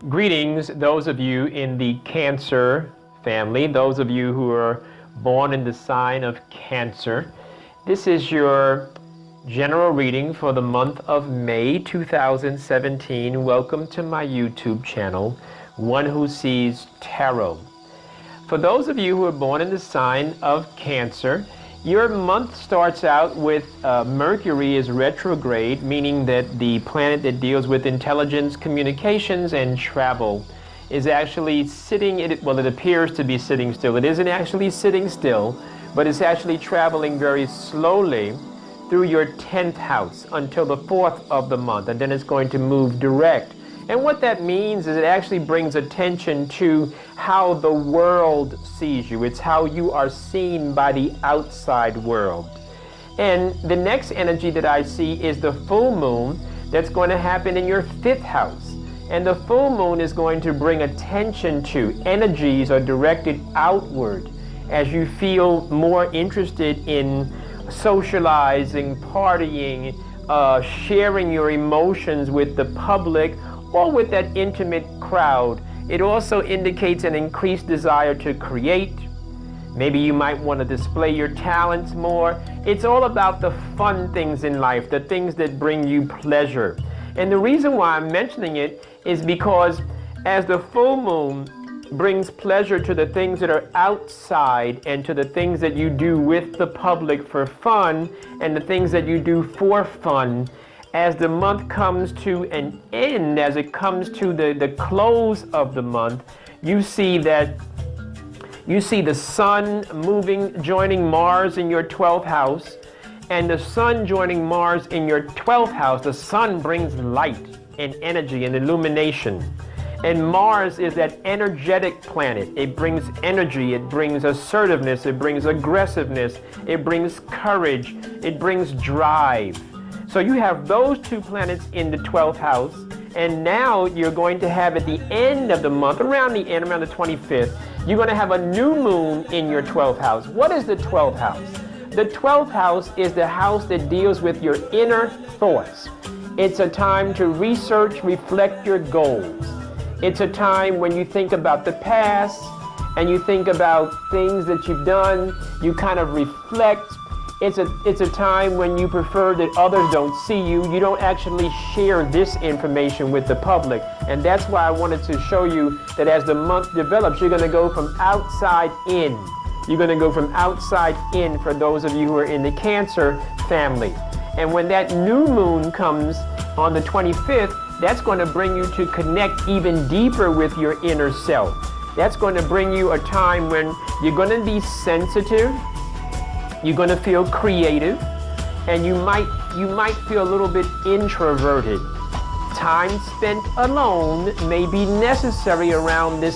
Greetings, those of you in the Cancer family, those of you who are born in the sign of Cancer. This is your general reading for the month of May 2017. Welcome to my YouTube channel, One Who Sees Tarot. For those of you who are born in the sign of Cancer, your month starts out with Mercury is retrograde, meaning that the planet that deals with intelligence, communications, and travel is actually sitting, it appears to be sitting still. It isn't actually sitting still, but it's actually traveling very slowly through your 10th house until the 4th of the month, and then it's going to move direct. And what that means is it actually brings attention to how the world sees you. It's how you are seen by the outside world. And the next energy that I see is the full moon that's going to happen in your 5th house. And the full moon is going to bring attention to, energies are directed outward as you feel more interested in socializing, partying, sharing your emotions with the public, or with that intimate crowd. It also indicates an increased desire to create. Maybe you might want to display your talents more. It's all about the fun things in life, the things that bring you pleasure. And the reason why I'm mentioning it is because as the full moon brings pleasure to the things that are outside and to the things that you do with the public for fun and the things that you do for fun, as the month comes to an end, as it comes to the close of the month, you see the sun moving, joining Mars in your 12th house, and the sun joining Mars in your 12th house. The sun brings light and energy and illumination. And Mars is that energetic planet. It brings energy, it brings assertiveness, it brings aggressiveness, it brings courage, it brings drive. So you have those two planets in the 12th house, and now you're going to have at the end of the month, around the end, around the 25th, you're going to have a new moon in your 12th house. What is the 12th house? The 12th house is the house that deals with your inner thoughts. It's a time to research, reflect your goals. It's a time when you think about the past and you think about things that you've done, you kind of reflect. It's a time when you prefer that others don't see you. You don't actually share this information with the public. And that's why I wanted to show you that as the month develops, you're going to go from outside in. You're going to go from outside in for those of you who are in the Cancer family. And when that new moon comes on the 25th, that's going to bring you to connect even deeper with your inner self. That's going to bring you a time when you're going to be sensitive. You're going to feel creative, and you might feel a little bit introverted. Time spent alone may be necessary around the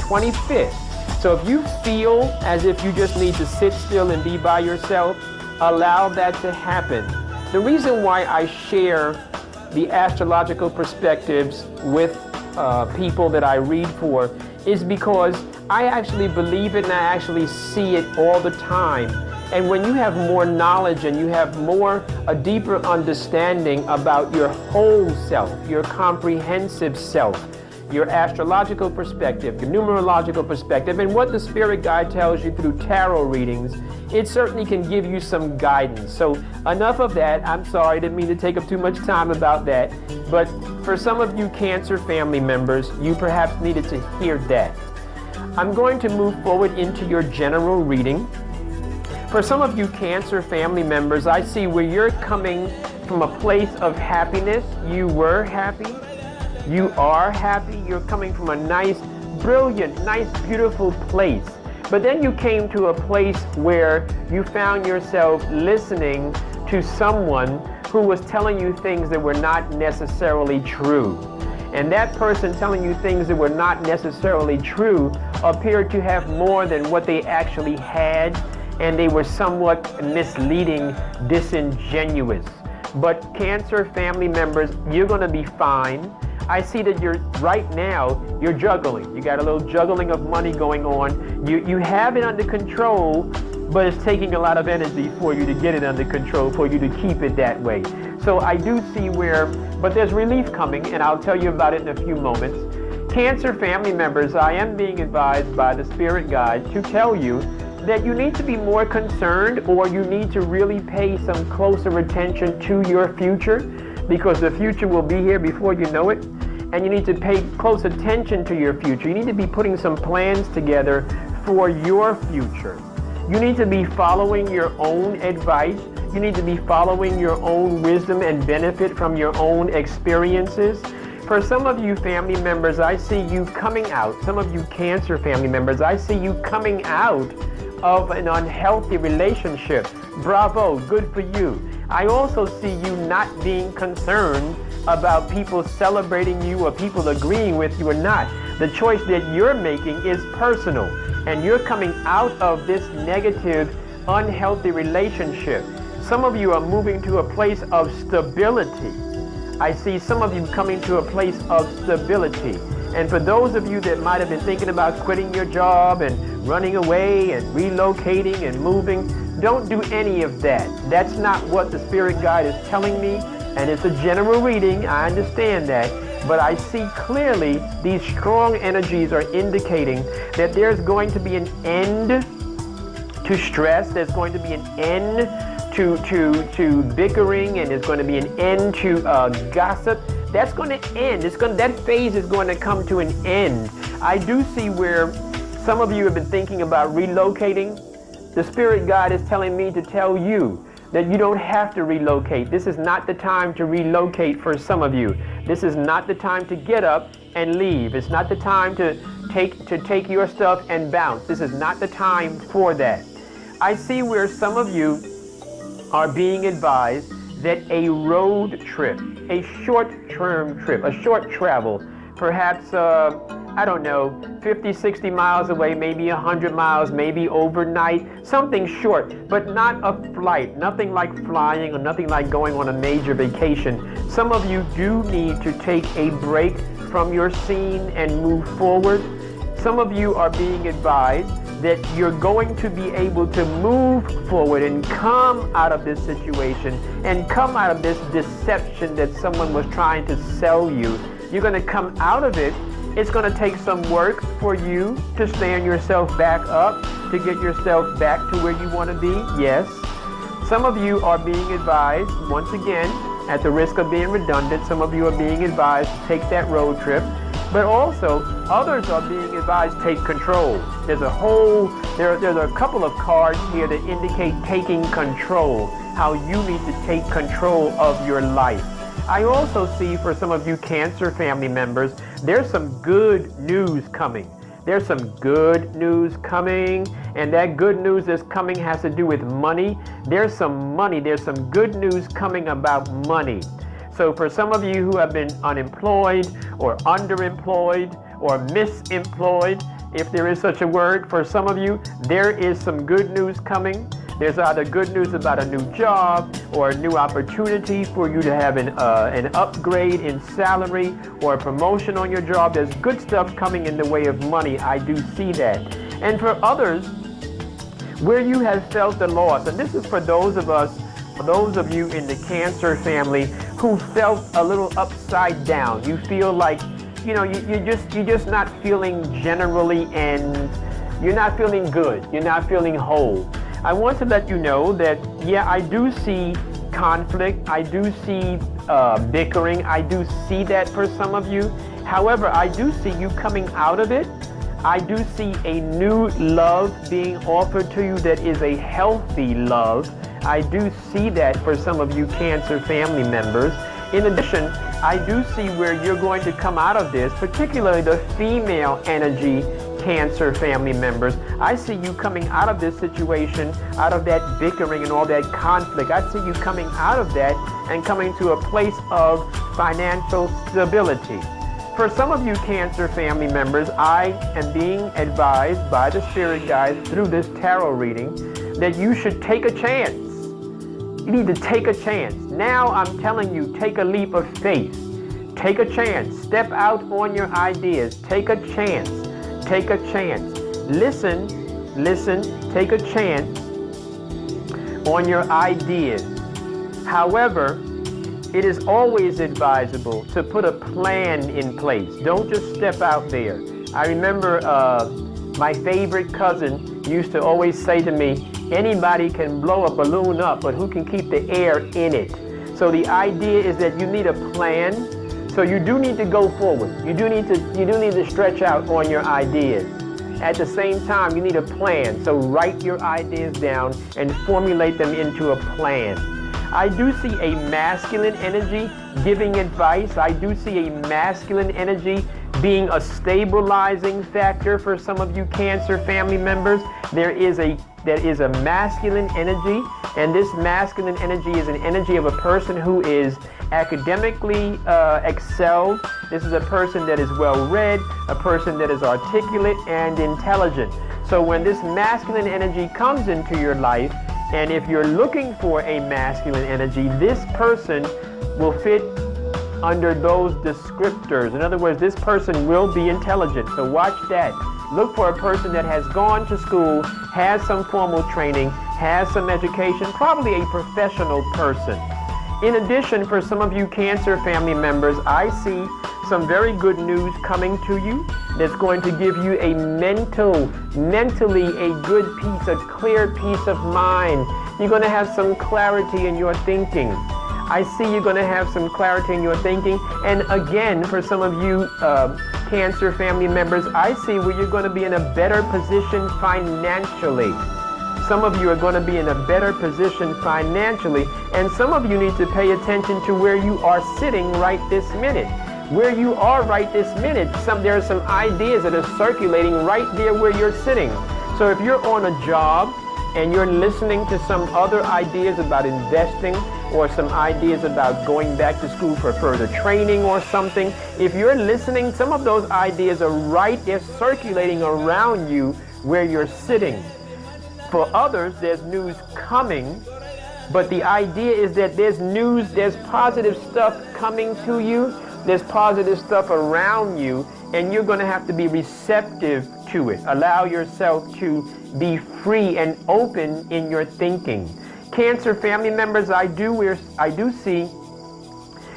25th. So if you feel as if you just need to sit still and be by yourself, allow that to happen. The reason why I share the astrological perspectives with people that I read for is because I actually believe it and I actually see it all the time. And when you have more knowledge and you have a deeper understanding about your whole self, your comprehensive self, your astrological perspective, your numerological perspective, and what the spirit guide tells you through tarot readings, it certainly can give you some guidance. So enough of that. I'm sorry, I didn't mean to take up too much time about that. But for some of you Cancer family members, you perhaps needed to hear that. I'm going to move forward into your general reading. For some of you Cancer family members, I see where you're coming from a place of happiness. You were happy. You are happy. You're coming from a nice, brilliant, nice, beautiful place. But then you came to a place where you found yourself listening to someone who was telling you things that were not necessarily true. And that person telling you things that were not necessarily true appeared to have more than what they actually had, and they were somewhat misleading, disingenuous. But Cancer family members, you're going to be fine. I see that right now you're juggling. You got a little juggling of money going on. You have it under control, but it's taking a lot of energy for you to get it under control, for you to keep it that way. So I do see but there's relief coming, and I'll tell you about it in a few moments. Cancer family members, I am being advised by the spirit guide to tell you that you need to be more concerned, or you need to really pay some closer attention to your future, because the future will be here before you know it, and you need to pay close attention to your future. You need to be putting some plans together for your future. You need to be following your own advice. You need to be following your own wisdom and benefit from your own experiences. For some of you family members, I see you coming out. Some of you Cancer family members, I see you coming out of an unhealthy relationship. Bravo, good for you. I also see you not being concerned about people celebrating you or people agreeing with you or not. The choice that you're making is personal, and you're coming out of this negative, unhealthy relationship. Some of you are moving to a place of stability. I see some of you coming to a place of stability. And for those of you that might have been thinking about quitting your job and running away and relocating and moving, don't do any of that. That's not what the spirit guide is telling me, and it's a general reading, I understand that, but I see clearly these strong energies are indicating that there's going to be an end to stress, there's going to be an end to bickering, and there's going to be an end to gossip. That's going to end. That phase is going to come to an end. I do see where some of you have been thinking about relocating. The spirit guide is telling me to tell you that you don't have to relocate. This is not the time to relocate for some of you. This is not the time to get up and leave. It's not the time to take your stuff and bounce. This is not the time for that. I see where some of you are being advised that a road trip, a short-term trip, a short travel, perhaps, 50, 60 miles away, maybe 100 miles, maybe overnight, something short, but not a flight, nothing like flying or nothing like going on a major vacation. Some of you do need to take a break from your scene and move forward. Some of you are being advised that you're going to be able to move forward and come out of this situation and come out of this deception that someone was trying to sell you. You're going to come out of it. It's going to take some work for you to stand yourself back up, to get yourself back to where you want to be. Yes. Some of you are being advised, once again, at the risk of being redundant, some of you are being advised to take that road trip. But also, others are being advised to take control. There's a couple of cards here that indicate taking control, how you need to take control of your life. I also see for some of you Cancer family members, there's some good news coming. There's some good news coming, and that good news that's coming has to do with money. There's some money, there's some good news coming about money. So for some of you who have been unemployed or underemployed or misemployed, if there is such a word, for some of you, there is some good news coming. There's either good news about a new job or a new opportunity for you to have an upgrade in salary or a promotion on your job. There's good stuff coming in the way of money. I do see that. And for others, where you have felt the loss, and this is for those of you in the Cancer family who felt a little upside down. You feel like, you're just not feeling generally, and you're not feeling good. You're not feeling whole. I want to let you know that, I do see conflict. I do see bickering. I do see that for some of you. However, I do see you coming out of it. I do see a new love being offered to you that is a healthy love. I do see that for some of you Cancer family members. In addition, I do see where you're going to come out of this, particularly the female energy Cancer family members. I see you coming out of this situation, out of that bickering and all that conflict. I see you coming out of that and coming to a place of financial stability. For some of you Cancer family members, I am being advised by the spirit guides through this tarot reading that you should take a chance. You need to take a chance. Now I'm telling you, take a leap of faith. Take a chance. Step out on your ideas. Take a chance. Take a chance. Listen, take a chance on your ideas. However, it is always advisable to put a plan in place. Don't just step out there. I remember my favorite cousin used to always say to me, anybody can blow a balloon up, but who can keep the air in it? So the idea is that you need a plan. So you do need to go forward. You do need to stretch out on your ideas. At the same time, you need a plan. So write your ideas down and formulate them into a plan. I do see a masculine energy giving advice. I do see a masculine energy being a stabilizing factor for some of you Cancer family members. There is a masculine energy, and this masculine energy is an energy of a person who is academically excelled. This is a person that is well-read, a person that is articulate and intelligent. So when this masculine energy comes into your life, and if you're looking for a masculine energy, this person will fit under those descriptors. In other words, this person will be intelligent. So watch that. Look for a person that has gone to school, has some formal training, has some education, probably a professional person. In addition, for some of you Cancer family members, I see some very good news coming to you that's going to give you a mentally a good peace, a clear peace of mind. You're going to have some clarity in your thinking. I see you're going to have some clarity in your thinking. And again, for some of you Cancer family members, I see where you're going to be in a better position financially. Some of you are going to be in a better position financially, and some of you need to pay attention to where you are sitting right this minute. Where you are right this minute, there are some ideas that are circulating right there where you're sitting. So if you're on a job and you're listening to some other ideas about investing, or some ideas about going back to school for further training or something, if you're listening, some of those ideas are right there circulating around you where you're sitting. For others, there's news coming, but the idea is that there's news, there's positive stuff coming to you, there's positive stuff around you, and you're going to have to be receptive to it. Allow yourself to be free and open in your thinking. Cancer family members, I do see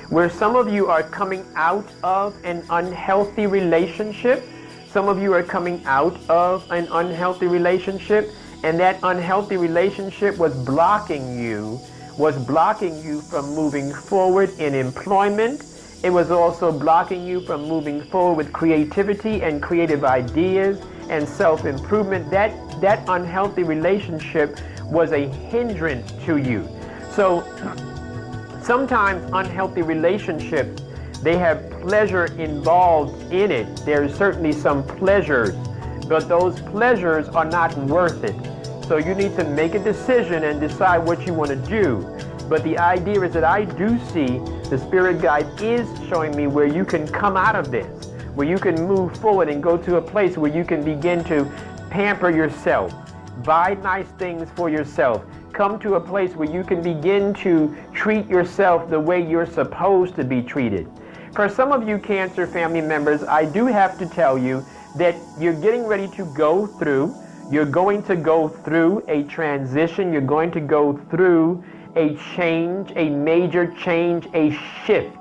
where some of you are coming out of an unhealthy relationship. Some of you are coming out of an unhealthy relationship, and that unhealthy relationship was blocking you from moving forward in employment. It was also blocking you from moving forward with creativity and creative ideas and self-improvement. That unhealthy relationship was a hindrance to you. So sometimes unhealthy relationships, they have pleasure involved in it. There's certainly some pleasures, but those pleasures are not worth it. So you need to make a decision and decide what you want to do. But the idea is that I do see the spirit guide is showing me where you can come out of this, where you can move forward and go to a place where you can begin to pamper yourself, buy nice things for yourself, come to a place where you can begin to treat yourself the way you're supposed to be treated. For some of you Cancer family members, I do have to tell you that you're getting ready to go through, you're going to go through a transition, you're going to go through a change, a major change, a shift.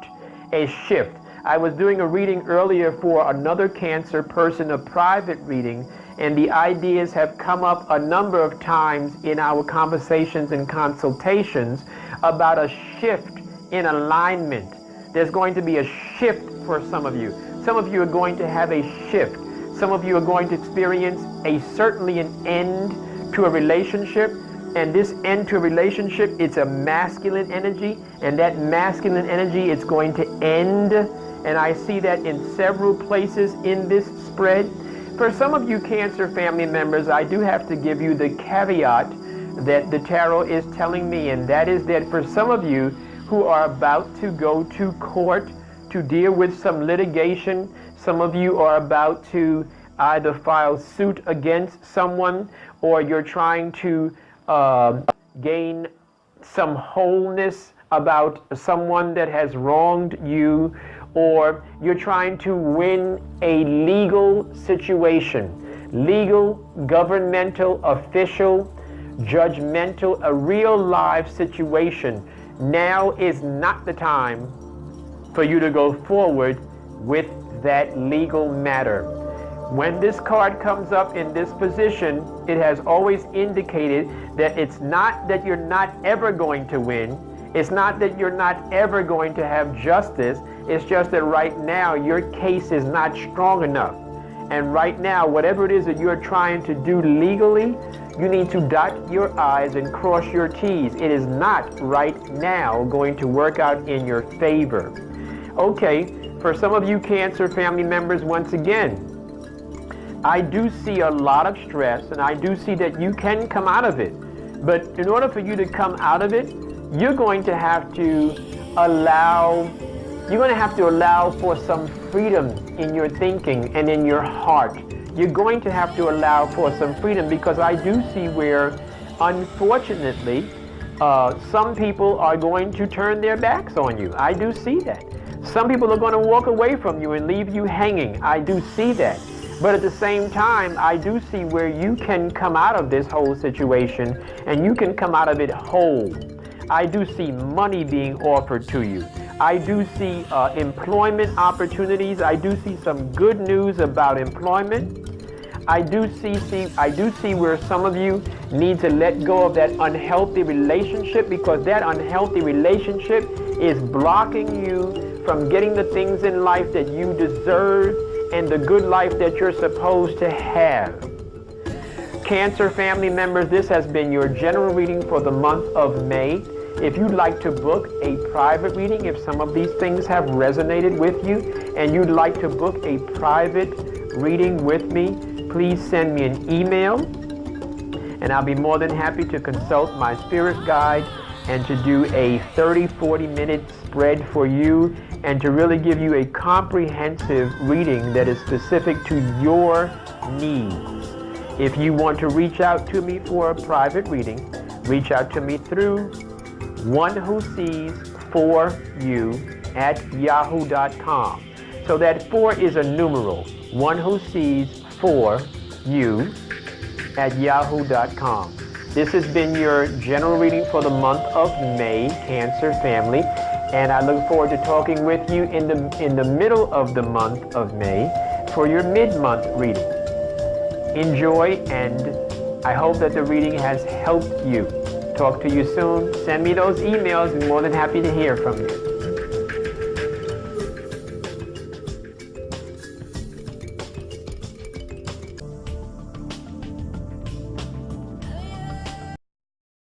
I was doing a reading earlier for another Cancer person, a private reading, and the ideas have come up a number of times in our conversations and consultations about a shift in alignment. There's going to be a shift for some of you. Some of you are going to have a shift. Some of you are going to experience certainly an end to a relationship. And this end to a relationship, it's a masculine energy. And that masculine energy, it's going to end. And I see that in several places in this spread. For some of you Cancer family members, I do have to give you the caveat that the tarot is telling me. And that is that for some of you who are about to go to court to deal with some litigation, some of you are about to either file suit against someone, or you're trying to gain some wholeness about someone that has wronged you, or you're trying to win a legal situation, legal, governmental, official, judgmental, a real live situation. Now is not the time for you to go forward with that legal matter. When this card comes up in this position, it has always indicated that it's not that you're not ever going to win. It's not that you're not ever going to have justice. It's just that right now your case is not strong enough. And right now, whatever it is that you're trying to do legally, you need to dot your I's and cross your T's. It is not right now going to work out in your favor. Okay, for some of you Cancer family members, once again, I do see a lot of stress, and I do see that you can come out of it. But in order for you to come out of it, you're going to have to allow for some freedom in your thinking and in your heart. You're going to have to allow for some freedom, because I do see where, unfortunately, some people are going to turn their backs on you. I do see that. Some people are going to walk away from you and leave you hanging. I do see that. But at the same time, I do see where you can come out of this whole situation, and you can come out of it whole. I do see money being offered to you. I do see employment opportunities. I do see some good news about employment. I do see where some of you need to let go of that unhealthy relationship, because that unhealthy relationship is blocking you from getting the things in life that you deserve and the good life that you're supposed to have. Cancer family members, this has been your general reading for the month of May. If you'd like to book a private reading, if some of these things have resonated with you and you'd like to book a private reading with me, please send me an email, and I'll be more than happy to consult my spirit guide and to do a 30-40 minute spread for you, and to really give you a comprehensive reading that is specific to your needs. If you want to reach out to me for a private reading, reach out to me through onewhosees4you@yahoo.com. So that 4 is a numeral, onewhosees4you@yahoo.com. This has been your general reading for the month of May, Cancer family, and I look forward to talking with you in the middle of the month of May for your mid-month reading. Enjoy, and I hope that the reading has helped you. Talk to you soon. Send me those emails. I'm more than happy to hear from you.